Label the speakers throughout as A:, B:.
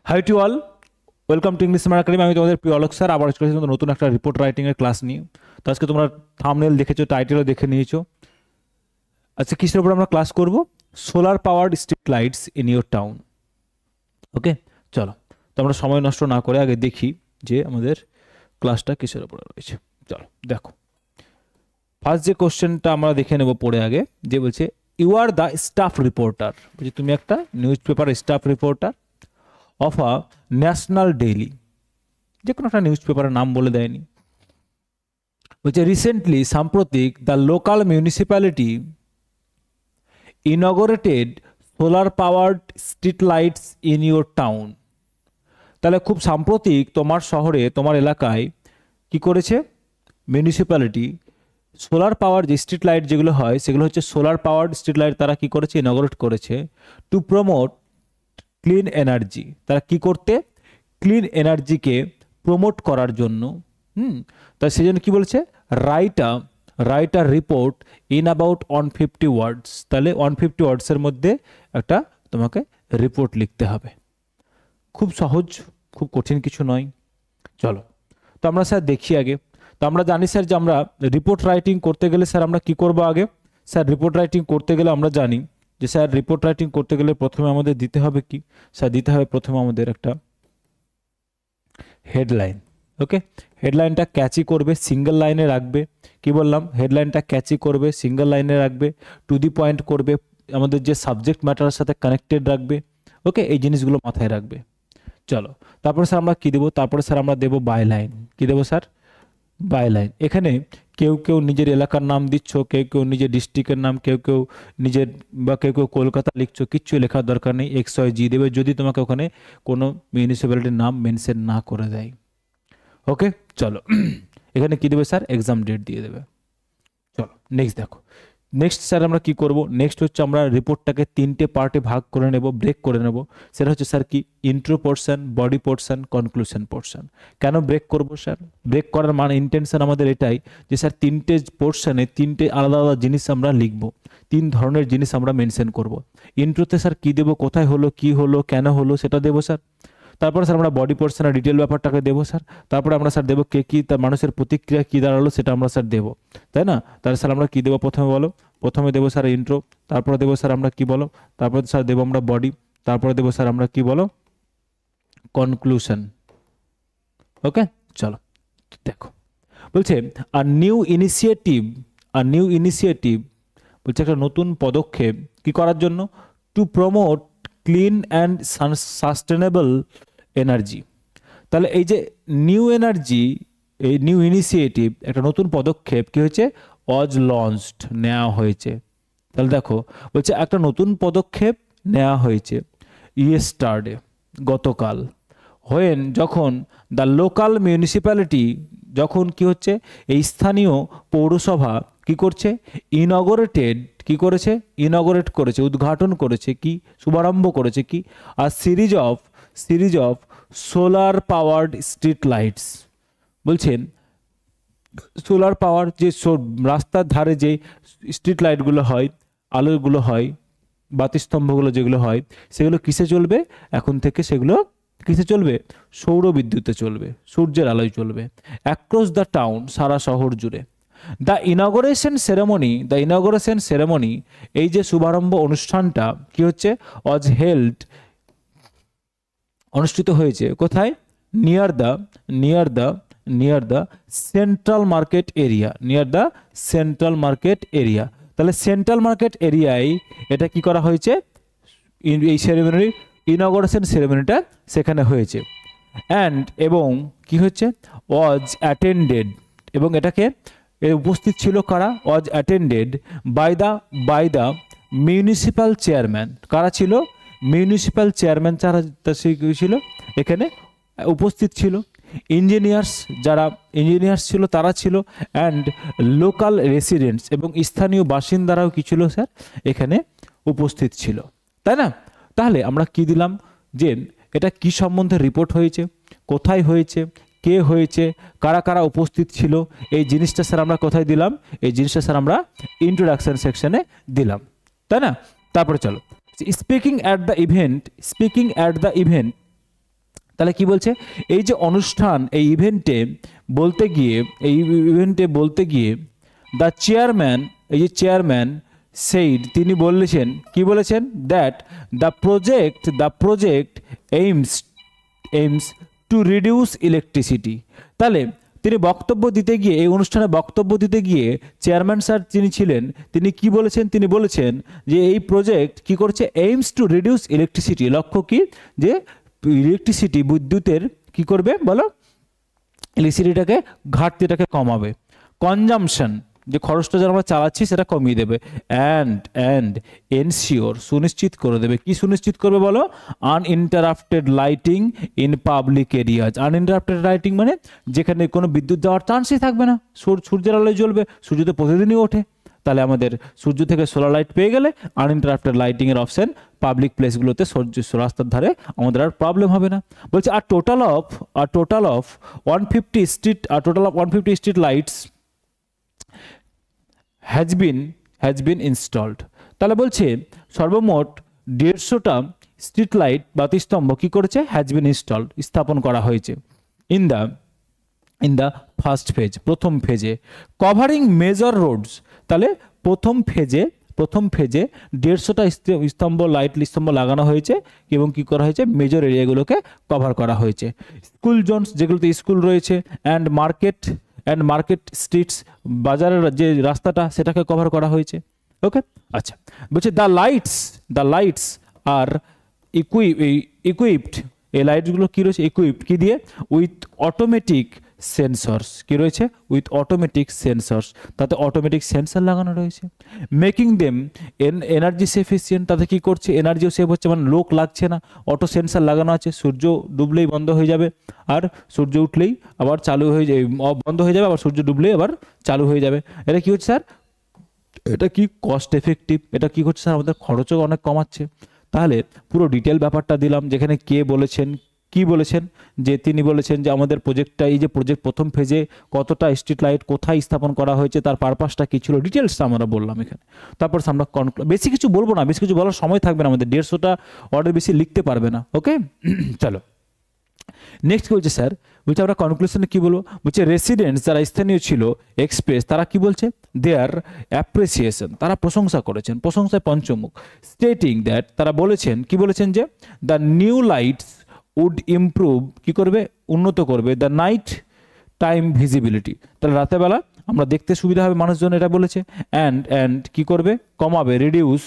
A: High to all, welcome to English smart academy. আমি তোমাদের প্রিয় অলোক স্যার আবার চলে এসেছি নতুন একটা রিপোর্ট রাইটিংয়ের ক্লাস নিয়ে। তো আজকে তোমরা থাম্বনেল দেখেছো, টাইটেলও দেখে নিয়েছো। আজকে কিসের উপর আমরা ক্লাস করব? Solar powered street lights in your town. Okay, চলো তো আমরা সময় নষ্ট না করে আগে দেখি যে আমাদের ক্লাসটা কিসের উপরে রয়েছে। চলো দেখো, ফার্স্ট যে কোশ্চেনটা আমরা দেখে নেব পড়ে আগে, যে বলছে you are the staff reporter. বলছে তুমি একটা newspaper staff reporter of a national daily, যে কোনো একটা নিউজ পেপারের নাম বলে দেয়নি। বলছে রিসেন্টলি, সাম্প্রতিক, the local municipality ইনগরেটেড solar powered street lights in your town. তাহলে খুব সাম্প্রতিক তোমার শহরে, তোমার এলাকায় কি করেছে মিউনিসিপ্যালিটি? সোলার পাওয়ার যে স্ট্রিট লাইট যেগুলো হয় সেগুলো হচ্ছে সোলার পাওয়ার্ড স্ট্রিট লাইট তারা কি করেছে? ইনগরেট করেছে টু প্রমোট ক্লিন এনার্জি। তারা কি করতে? ক্লিন এনার্জিকে প্রমোট করার জন্য। তাই সেই জন্য কী বলেছে? Write a report in about 150 ওয়ার্ডস। তাহলে 150 ওয়ার্ডসের মধ্যে একটা তোমাকে রিপোর্ট লিখতে হবে। খুব সহজ, খুব কঠিন কিছু নয়। চলো তো আমরা স্যার দেখি আগে। তো আমরা জানি স্যার যে আমরা রিপোর্ট রাইটিং করতে গেলে স্যার আমরা কি করব আগে? স্যার রিপোর্ট রাইটিং করতে গেলে আমরা জানি যে স্যার রিপোর্ট রাইটিং করতে গেলে প্রথমে আমাদের দিতে হবে কি? স্যার দিতে হবে প্রথমে আমাদের একটা হেডলাইন। ওকে, হেডলাইনটা ক্যাচি করবে, সিঙ্গেল লাইনে রাখবে। কি বললাম? হেডলাইনটা ক্যাচি করবে, সিঙ্গেল লাইনে রাখবে, টু দি পয়েন্ট করবে, আমাদের যে সাবজেক্ট ম্যাটারের সাথে কানেক্টেড রাখবে। ওকে, এই জিনিসগুলো মাথায় রাখবে। চলো তারপরে স্যার আমরা কি দেবো? তারপরে স্যার আমরা দেবো বাই লাইন। কি দেবো স্যার? By line. এখানে কেউ কেউ নিজের এলাকার নাম দিচ্ছ, কেউ কেউ নিজের ডিস্ট্রিক্টের নাম, কেউ কেউ নিজের, বা কেউ কেউ কলকাতা লিখছো, কিচ্ছু লেখার দরকার নেই। XYZ দেবে যদি তোমাকে ওখানে কোনো মিউনিসিপ্যালিটির নাম মেনশন না করে দেয়। ওকে, চলো এখানে কি দেবে স্যার? এক্সাম ডেট দিয়ে দেবে। চলো নেক্সট দেখো। নেক্সট স্যার আমরা কি করব? নেক্সট হচ্ছে আমরা রিপোর্টটাকে 3টে পার্টে ভাগ করে নেব, ব্রেক করে নেব। সেটা হচ্ছে স্যার কি? Intro portion, body portion, conclusion portion. কেন ব্রেক করব স্যার? ব্রেক করার মানে ইন্টেনশন আমাদের এটাই যে স্যার 3টে পোর্শনে 3টে আলাদা আলাদা জিনিস আমরা লিখব, 3 ধরনের জিনিস আমরা মেনশন করব। ইন্ট্রোতে স্যার কি দেবো? কোথায় হলো, কি হলো, কেন হলো সেটা দেবো স্যার। তারপরে স্যার আমরা বডি পোর্শনের ডিটেল ব্যাপারটাকে দেবো স্যার। তারপরে আমরা স্যার দেবো কে কী, তার মানুষের প্রতিক্রিয়া কী দাঁড়ালো সেটা আমরা স্যার দেবো, তাই না? তাহলে স্যার আমরা কী দেবো প্রথমে বলো? প্রথমে দেবো স্যার ইন্ট্রো, তারপরে দেবো স্যার আমরা কি বলো? তারপরে স্যার দেবো আমরা বডি, তারপরে দেবো স্যার আমরা কি বলো? কনক্লুশন। ওকে, চলো দেখো। বলছে আর নিউ ইনিশিয়েটিভ বলছে একটা নতুন পদক্ষেপ কি করার জন্য? To promote clean and sustainable energy. তাহলে এই যে নিউ এনার্জি, এই নিউ ইনিশিয়েটিভ, একটা নতুন পদক্ষেপ কি হয়েছে? ওয়াজ লঞ্চড, নেওয়া হয়েছে। তাহলে দেখো বলছে একটা নতুন পদক্ষেপ নেওয়া হয়েছে ইয়েস্টারডে, গতকাল। হোয়েন, যখন দ্য লোকাল মিউনিসিপ্যালিটি, যখন কি হচ্ছে? এই স্থানীয় পৌরসভা কি করছে? ইনগরেটেড, কি করেছে? ইনগরেট করেছে, উদ্ঘাটন করেছে, কি শুভারম্ভ করেছে কি? আর series of solar powered street lights. বলছেন সোলার পাওয়ার যে রাস্তার ধারে যে স্ট্রিট লাইটগুলো হয়, আলোগুলো হয়, বাতিস্তম্ভগুলো যেগুলো হয়, সেগুলো কিসে চলবে এখন থেকে? সেগুলো কিসে চলবে? সৌর বিদ্যুতে চলবে, সূর্যের আলোয় চলবে। অ্যাক্রস দ্য টাউন, সারা শহর জুড়ে। দ্য ইনগরেশন সেরেমনি, এই যে শুভারম্ভ অনুষ্ঠানটা কি হচ্ছে? ওয়াজ হেল্ড, অনুষ্ঠিত হয়েছে কোথায়? Near the central market area. তাহলে সেন্ট্রাল মার্কেট এরিয়ায় এটা কি করা হয়েছে? এই সেরেমনি, ইনগরেশন সেরেমনিটা সেখানে হয়েছে। এবং কি হচ্ছে? ওয়াজ অ্যাটেন্ডেড, এবং এটাকে উপস্থিত ছিল কারা? Was attended by the municipal chairman. কারা ছিল? মিউনিসিপ্যাল চেয়ারম্যান যারা ছিল এখানে উপস্থিত ছিল। যারা ইঞ্জিনিয়ার্স ছিল তারা ছিল, অ্যান্ড লোকাল রেসিডেন্টস, এবং স্থানীয় বাসিন্দারাও কি ছিল স্যার? এখানে উপস্থিত ছিল, তাই না? তাহলে আমরা কি দিলাম? যে এটা কি সম্বন্ধে রিপোর্ট হয়েছে, কোথায় হয়েছে, কে হয়েছে, কারা কারা উপস্থিত ছিল, এই জিনিসটা স্যার আমরা কোথায় দিলাম? এই জিনিসটা স্যার আমরা ইন্ট্রোডাকশন সেকশনে দিলাম, তাই না? তারপরে চলো, স্পিকিং অ্যাট দ্য ইভেন্ট তাহলে কি বলছে, এই যে অনুষ্ঠান, এই ইভেন্টে বলতে গিয়ে দ্য চেয়ারম্যান, এই যে চেয়ারম্যান সেইড, তিনি বলেছেন, কি বলেছেন, that the project aims to reduce electricity. তাহলে তিনি বক্তব্য দিতে গিয়ে, এই অনুষ্ঠানে বক্তব্য দিতে গিয়ে চেয়ারম্যান স্যার যিনি ছিলেন, তিনি কি বলেছেন, তিনি বলেছেন যে এই প্রজেক্ট কি করছে, এইমস টু রিডিউস ইলেকট্রিসিটি, লক্ষ্য কি, যে ইলেকট্রিসিটি, বিদ্যুতের কি করবে বলো, ইলেকট্রিসিটিটাকে, ঘাটতিটাকে কমাবে। কনজামশন, যে খরচটা যারা আমরা চালাচ্ছি সেটা কমিয়ে দেবে। অ্যান্ড এনশিওর, সুনিশ্চিত করে দেবে, কি সুনিশ্চিত করবে বলো, uninterrupted lighting in public areas. Uninterrupted lighting মানে যেখানে কোনো বিদ্যুৎ দেওয়ার চান্সই থাকবে না, সূর্যের আলোয় জ্বলবে, সূর্য তো প্রতিদিনই ওঠে, তাহলে আমাদের সূর্য থেকে সোলার লাইট পেয়ে গেলে আনইন্টারাপ্টেড লাইটিং এর অপশন পাবলিক প্লেসগুলোতে, রাস্তার ধারে আমাদের আর প্রবলেম হবে না। বলছে আর total of 150 street lights has been installed. তাহলে বলছে সর্বমোট 150টা স্ট্রিট লাইট বাতিস্তম্ভ কি করেছে, হ্যাজ বিন ইনস্টলড, স্থাপন করা হয়েছে। ইন দ্য ফার্স্ট ফেজ, প্রথম ফেজে। কভারিং মেজর রোডস, তাহলে প্রথম ফেজে 150টা স্তম্ভ লাগানো হয়েছে এবং কি করা হয়েছে, মেজর এরিয়াগুলোকে কভার করা হয়েছে। স্কুল জোনস, যেগুলোতে স্কুল রয়েছে, অ্যান্ড মার্কেট স্ট্রিটস, বাজারের যে রাস্তাটা সেটাকে কভার করা হয়েছে। ওকে, আচ্ছা, বলছে দ্য লাইটস আর ইকুইপড, এই লাইটগুলো কি রয়েছে, ইকুইপড কি দিয়ে, উইথ অটোমেটিক সেন্সরস, কি রয়েছে, উইথ অটোমেটিক সেন্সরস, তাতে অটোমেটিক সেন্সর লাগানো রয়েছে। মেকিং দেম এনার্জি এফিসিয়েন্ট, তাতে কি করছে, এনার্জিও সেভ হচ্ছে, মানে লোক লাগছে না, অটো সেন্সর লাগানো আছে, সূর্য ডুবলেই বন্ধ হয়ে যাবে, আর সূর্য উঠলেই আবার চালু হয়ে যাবে, বন্ধ হয়ে যাবে, আবার সূর্য ডুবলেই আবার চালু হয়ে যাবে। এটা কি হচ্ছে স্যার, এটা কি কস্ট এফেক্টিভ, এটা কি করছে স্যার, আমাদের খরচও অনেক কমাচ্ছে। তাহলে পুরো ডিটেল ব্যাপারটা দিলাম, যেখানে কে বলেছেন, কি বলেছেন, যে তিনি বলেছেন যে আমাদের প্রজেক্টটা, এই যে প্রজেক্ট প্রথম ফেজে কতটা স্ট্রিট লাইট কোথায় স্থাপন করা হয়েছে, তার পারপাসটা কি ছিল, ডিটেলসটা আমরা বললাম এখানে। তারপর আমরা বেশি কিছু বলবো না, বেশি কিছু বলার সময় থাকবে না আমাদের, 150টা অর্ডার বেশি লিখতে পারবে না। ওকে, চলো নেক্সট বলছে স্যার, বলছে আমরা কনক্লুশনে কি বলবো, বলছে রেসিডেন্টস যারা স্থানীয় ছিল এক্সপ্রেস, তারা কি বলছে, দেয়ার অ্যাপ্রিসিয়েশন, তারা প্রশংসা করেছেন, প্রশংসায় পঞ্চমুখ। স্টেটিং দ্যাট, তারা বলেছেন, কি বলেছেন, যে the new lights would improve, কি করবে, উন্নত করবে, দ্য নাইট টাইম ভিজিবিলিটি, তাহলে রাতের বেলা আমরা দেখতে সুবিধা হবে মানুষজন, এটা বলেছে। অ্যান্ড কি করবে, কমাবে, রিডিউস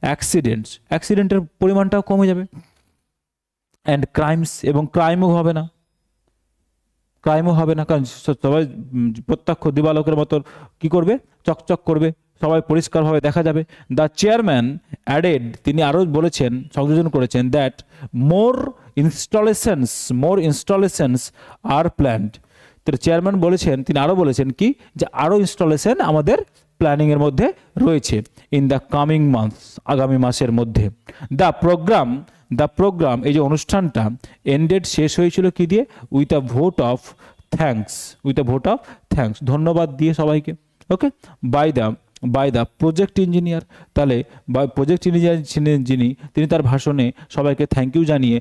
A: অ্যাক্সিডেন্টের পরিমাণটাও কমে যাবে। অ্যান্ড ক্রাইমস, এবং ক্রাইমও হবে না, কারণ সবাই প্রত্যক্ষ দিবালোকের মতো কি করবে, চকচক করবে, সবাই পরিষ্কারভাবে দেখা যাবে। দ্য চেয়ারম্যান অ্যাডেড, তিনি আরও বলেছেন, সংযোজন করেছেন, that more installations are planned. তো চেয়ারম্যান বলেছেন, তিনি আরও বলেছেন কি, যে আরও ইনস্টলেশন আমাদের প্ল্যানিংয়ের মধ্যে রয়েছে, ইন দ্য কামিং মান্থস, আগামী মাসের মধ্যে। দ্য প্রোগ্রাম, এই যে অনুষ্ঠানটা, এন্ডেড, শেষ হয়েছিল কি দিয়ে, with a vote of thanks, ধন্যবাদ দিয়ে সবাইকে। ওকে, বাই দ্য প্রজেক্ট ইঞ্জিনিয়ার, তাহলে প্রজেক্ট ইঞ্জিনিয়ার যিনি, তিনি তার ভাষণে সবাইকে থ্যাংক ইউ জানিয়ে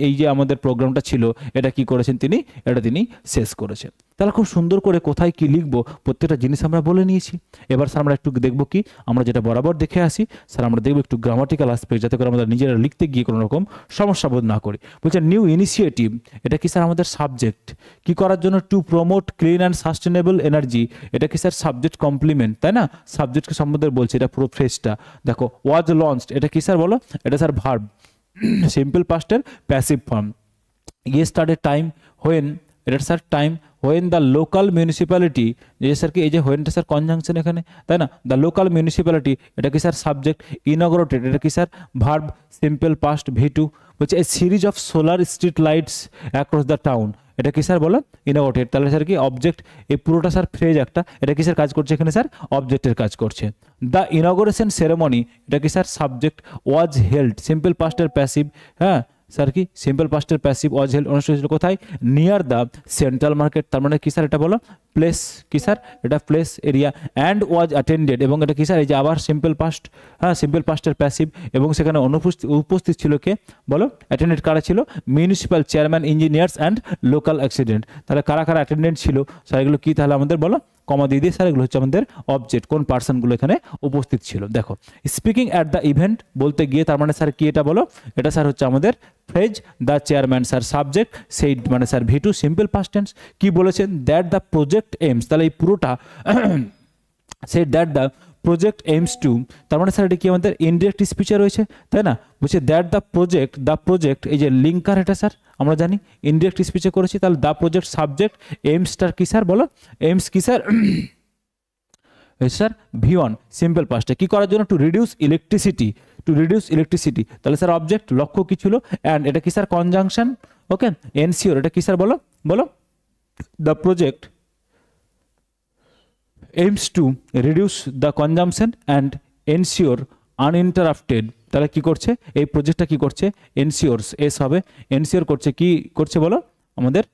A: এই যে আমাদের প্রোগ্রামটা ছিল এটা কি করেছেন, তিনি শেষ করেছেন। তাহলে খুব সুন্দর করে কোথায় কি লিখবো প্রত্যেকটা জিনিস আমরা বলে নিয়েছি। এবার স্যার আমরা একটু দেখবো কি, আমরা যেটা বরাবর দেখে আসি স্যার, আমরা দেখবো একটু গ্রামাটিক্যাল অ্যাসপেক্ট, যাতে করে আমরা নিজেরা লিখতে গিয়ে কোনো রকম সমস্যা বোধ না করি। বলছে নিউ ইনিশিয়েটিভ, এটা কি স্যার আমাদের সাবজেক্ট, কি করার জন্য, to promote clean and sustainable energy, এটা কি স্যার সাবজেক্ট কমপ্লিমেন্ট, তাই না, সাবজেক্টকে সম্বন্ধে বলছে, এটা পুরো ফ্রেজটা দেখো। ওয়াজ লঞ্চড, এটা কি স্যার বলো, এটা স্যার ভার্ব, সিম্পল পাস্টের passive form. Yesterday time, when, এটা sir time, when the local municipality, যে স্যার কি, এই যে হোয়েনটা স্যার কনজাংশন এখানে, তাই না, দ্য লোকাল মিউনিসিপ্যালিটি, এটা কি স্যার সাবজেক্ট। ইনঅগ্রেটেড, এটা কি sir verb, simple past V2। বলছে a series of solar street lights across the town, এটা কি স্যার বলো, ইনঅগ্রেটেড, তাহলে স্যার কি অবজেক্ট, এই পুরোটা স্যার ফ্রেজ একটা, এটা কি স্যার কাজ করছে এখানে, স্যার অবজেক্টের কাজ করছে। দ্য ইনঅগ্রেশন সেরেমনি, এটা কি sir subject, was held, simple পাস্টের প্যাসিভ, হ্যাঁ, স্যার কি সিম্পল পাস্টের প্যাসিভ ওয়াজ হেল্ড অনুষ্ঠিত ছিল কোথায়, নিয়ার দ্য সেন্ট্রাল মার্কেট, তার মানে কি স্যার এটা বলো প্লেস, কি স্যার এটা place area, and was attended, এবং এটা কি স্যার এই যে আবার সিম্পল পাস্ট, হ্যাঁ সিম্পল পাস্টের প্যাসিভ, এবং সেখানে উপস্থিত ছিল কে বলো, অ্যাটেন্ডেড কারা ছিল, municipal chairman, engineers and local accident, তাহলে কারা কারা অ্যাটেন্ডেন্ট ছিল স্যার এগুলো কি, তাহলে আমাদের বলো কমা দিয়ে দিয়ে স্যার এগুলো হচ্ছে আমাদের অবজেক্ট, কোন পার্সনগুলো এখানে উপস্থিত ছিল। দেখো স্পিকিং অ্যাট দ্য ইভেন্ট বলতে গিয়ে, তার মানে স্যার কি এটা বলো, এটা স্যার হচ্ছে আমাদের phrase, the chairman sir subject, সেই মানে sir V two simple past tense, কি বলেছেন, দ্যাট দ্য প্রজেক্ট এইমস, তাহলে এই পুরোটা সেই that the project aims to, তার মানে স্যার এটা কি আমাদের ইনডিরেক্ট স্পিচে রয়েছে, তাই না, বলছে দ্যাট দ্য প্রজেক্ট এই যে লিঙ্কার, এটা স্যার আমরা জানি ইনডিরেক্ট স্পিচে করেছি, তাহলে দ্য প্রজেক্ট সাবজেক্ট এইমসটার কি স্যার বলো, এইমস কি স্যার স্যার ভি1 সিম্পল পাস্টে কি করার জন্য, টু রিডিউস ইলেকট্রিসিটি, তাহলে স্যার অবজেক্ট লক্ষ্য কি ছিল, অ্যান্ড এটা কি স্যার কনজাংশন, ওকে, এনসিওর এটা কি স্যার বলো বলো, the project aims to reduce the consumption and ensure uninterrupted, তাহলে কি করছে এই প্রজেক্টটা, কি করছে এনসিওরস, এস হবে এনসিওর করছে, কি করছে বলো আমাদের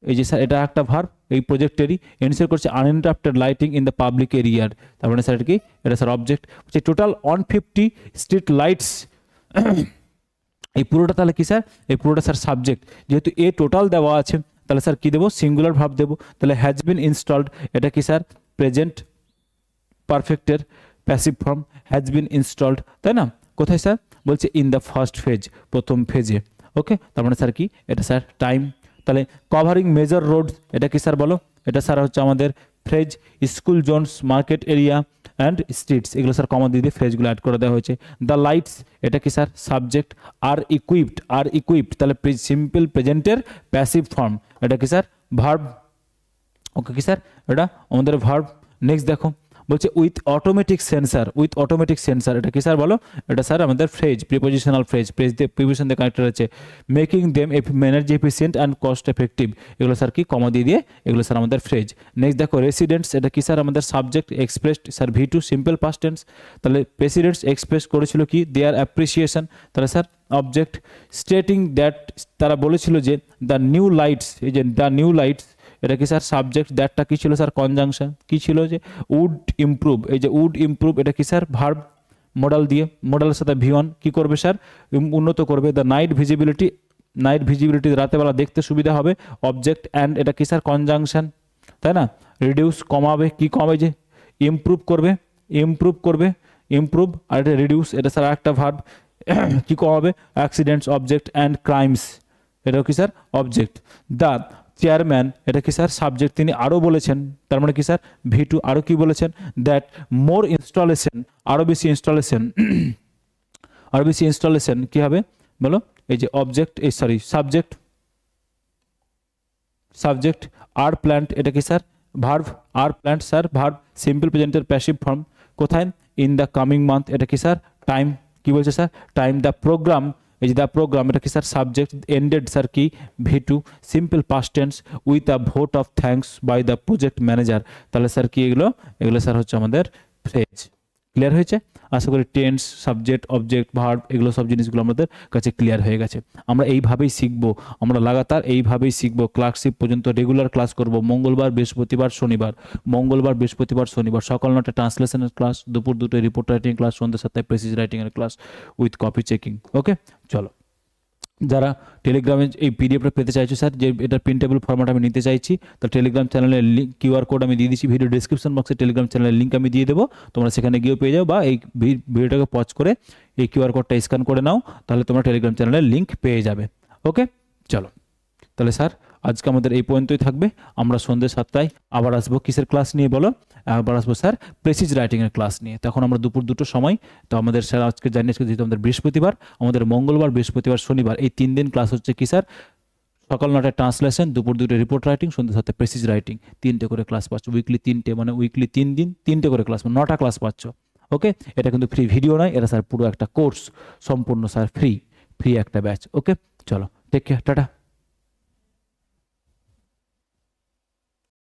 A: এই যে স্যার এটা একটা ভার্ব, এই প্রজেক্টেরই এনসিওর করছে uninterrupted lighting in the public এরিয়ার, তার মানে স্যার এটা কি, এটা স্যার অবজেক্ট হচ্ছে টোটাল 150 স্ট্রিট লাইটস, এই পুরোটা তাহলে কি স্যার, এই পুরোটা স্যার সাবজেক্ট, যেহেতু এ টোটাল দেওয়া আছে তাহলে স্যার কি দেবো, সিঙ্গুলার ভার্ব দেবো, তাহলে হ্যাজ বিন ইনস্টলড, এটা কি স্যার প্রেজেন্ট পারফেক্টের passive form, has been installed, তাই না, কোথায় স্যার বলছে ইন দ্য ফার্স্ট ফেজ, প্রথম ফেজে, ওকে, তার মানে স্যার কি এটা স্যার টাইম, তাহলে কভারিং মেজর রোড, এটা কি স্যার বলো, এটা স্যার হচ্ছে আমাদের phrase, school Jones, market area and streets, এগুলো স্যার কমা দিয়ে ফ্রেজগুলো অ্যাড করে দেওয়া হয়েছে, দ্য লাইটস এটা কি স্যার সাবজেক্ট, আর ইকুইপড তাহলে সিম্পল প্রেজেন্টের প্যাসিভ ফর্ম, এটা কি স্যার ভার্ব, ওকে কি স্যার এটা আমাদের ভার্ব। নেক্সট দেখো বলছে উইথ অটোমেটিক সেন্সার, এটা কি স্যার বলো, এটা স্যার আমাদের ফ্রেজ, প্রিপোজিশনাল ফ্রেজ, প্রিপোজিশন দিয়ে কানেক্টেড আছে, making them energy efficient and cost effective, এগুলো স্যার কি কমা দিয়ে এগুলো স্যার আমাদের ফ্রেজ। নেক্সট দেখো রেসিডেন্টস, এটা কি স্যার আমাদের subject, expressed sir V two simple past tense, তাহলে প্রেসিডেন্টস এক্সপ্রেস করেছিল কি দেয়ার অ্যাপ্রিসিয়েশন, তাহলে স্যার অবজেক্ট। স্টেটিং দ্যাট, তারা বলেছিল যে দ্য নিউ লাইটস, এই যে দ্য নিউ লাইটস এটা কি স্যার সাবজেক্ট, দ্যাটটা কি ছিল স্যার কনজাংশন, কি ছিল যে উড ইমপ্রুভ, এই যে উড ইমপ্রুভ এটা কি স্যার ভার্ব, মডাল দিয়ে, মডালের সাথে ভি1 কি করবে স্যার উন্নত করবে, দ্য নাইট ভিজিবিলিটি রাতেবেলা দেখতে সুবিধা হবে, অবজেক্ট, অ্যান্ড এটা কি স্যার কনজাংশন, তাই না, রিডিউস কমাবে, কি কমাবে যে ইমপ্রুভ করবে, আর এটা রিডিউস এটা স্যার একটা ভার্ব, কি কমাবে অ্যাক্সিডেন্টস, অবজেক্ট, অ্যান্ড ক্রাইমস এটাও কি স্যার অবজেক্ট। দ্য চেয়ারম্যান এটা কি স্যার সাবজেক্ট, তিনি আরও বলেছেন, তার মানে কি স্যার ভি2 আরও কি বলেছেন, দ্যাট মোর ইনস্টলেশন, আরও বেশি ইনস্টলেশন কি হবে বলো, এই যে অবজেক্ট, এই সরি সাবজেক্ট আর প্ল্যান্ট এটা কি sir verb, are plant sir verb, simple প্রেজেন্টের প্যাসিভ ফর্ম, কোথায় ইন দ্য কামিং মান্থ এটা কি স্যার টাইম, কি বলছে স্যার টাইম, দ্য প্রোগ্রাম, এই যে দ্য প্রোগ্রাম এটা কি স্যার সাবজেক্ট, এন্ডেড স্যার কি ভি2 simple past tense, with a vote of thanks by the project manager, তাহলে স্যার কি এগুলো স্যার হচ্ছে আমাদের ফ্রেজ। ক্লিয়ার হয়েছে? আশা করি টেন্স, সাবজেক্ট, অবজেক্ট, ভার্ব এগুলো সব জিনিসগুলো আমাদের কাছে ক্লিয়ার হয়ে গেছে। আমরা এইভাবেই শিখবো, আমরা লাগাতার এইভাবেই শিখবো, ক্লাসশিপ পর্যন্ত রেগুলার ক্লাস করব, মঙ্গলবার বৃহস্পতিবার শনিবার সকাল 9টায় ট্রান্সলেশনের ক্লাস, দুপুর 2টায় রিপোর্ট রাইটিং ক্লাস, সন্ধ্যে 7টায় প্রেসিজ রাইটিংয়ের ক্লাস উইথ কপি চেকিং। ওকে, চলো যারা টেলিগ্রামে এই পিডিএফটা পেতে চাইছো স্যার, যে এটা প্রিন্টেবল ফরম্যাট আমি নিতে চাইছি, তো টেলিগ্রাম চ্যানেলের লিঙ্ক, কিউআর কোড আমি দিয়ে দিচ্ছি ভিডিও ডিসক্রিপশন বক্সে, টেলিগ্রাম চ্যানেলের লিঙ্ক আমি দিয়ে দেবো, তোমরা সেখানে গিয়েও পেয়ে যাও, বা এই ভিডিওটাকে পজ করে এই কিউআর কোডটা স্ক্যান করে নাও, তাহলে তোমরা টেলিগ্রাম চ্যানেলের লিঙ্ক পেয়ে যাবে। ওকে, চলো তাহলে স্যার আজকে আমাদের এই পর্যন্তই থাকবে। আমরা সন্ধ্যে 7টায় আবার আসবো, কিসের ক্লাস নিয়ে বলো, আবার আসবো স্যার প্রেসিজ রাইটিংয়ের ক্লাস নিয়ে। তখন আমরা দুপুর 2টোর সময়, তো আমাদের স্যার আজকে জানিয়েছে যেহেতু আমাদের বৃহস্পতিবার, আমাদের মঙ্গলবার, বৃহস্পতিবার, শনিবার এই 3 দিন ক্লাস হচ্ছে কি স্যার, সকাল 9টায় ট্রান্সলেশন, দুপুর 2টায় রিপোর্ট রাইটিং, সন্ধ্যে 7টায় প্রেসিজ রাইটিং, 3টে করে ক্লাস পাচ্ছ, উইকলি 3টে, মানে উইকলি 3 দিন 3টে করে ক্লাস, 9টা ক্লাস পাচ্ছ। ওকে, এটা কিন্তু ফ্রি ভিডিও নয়, এটা স্যার পুরো একটা কোর্স, সম্পূর্ণ স্যার ফ্রি একটা ব্যাচ। ওকে, চলো টেক কেয়ার, টাটা।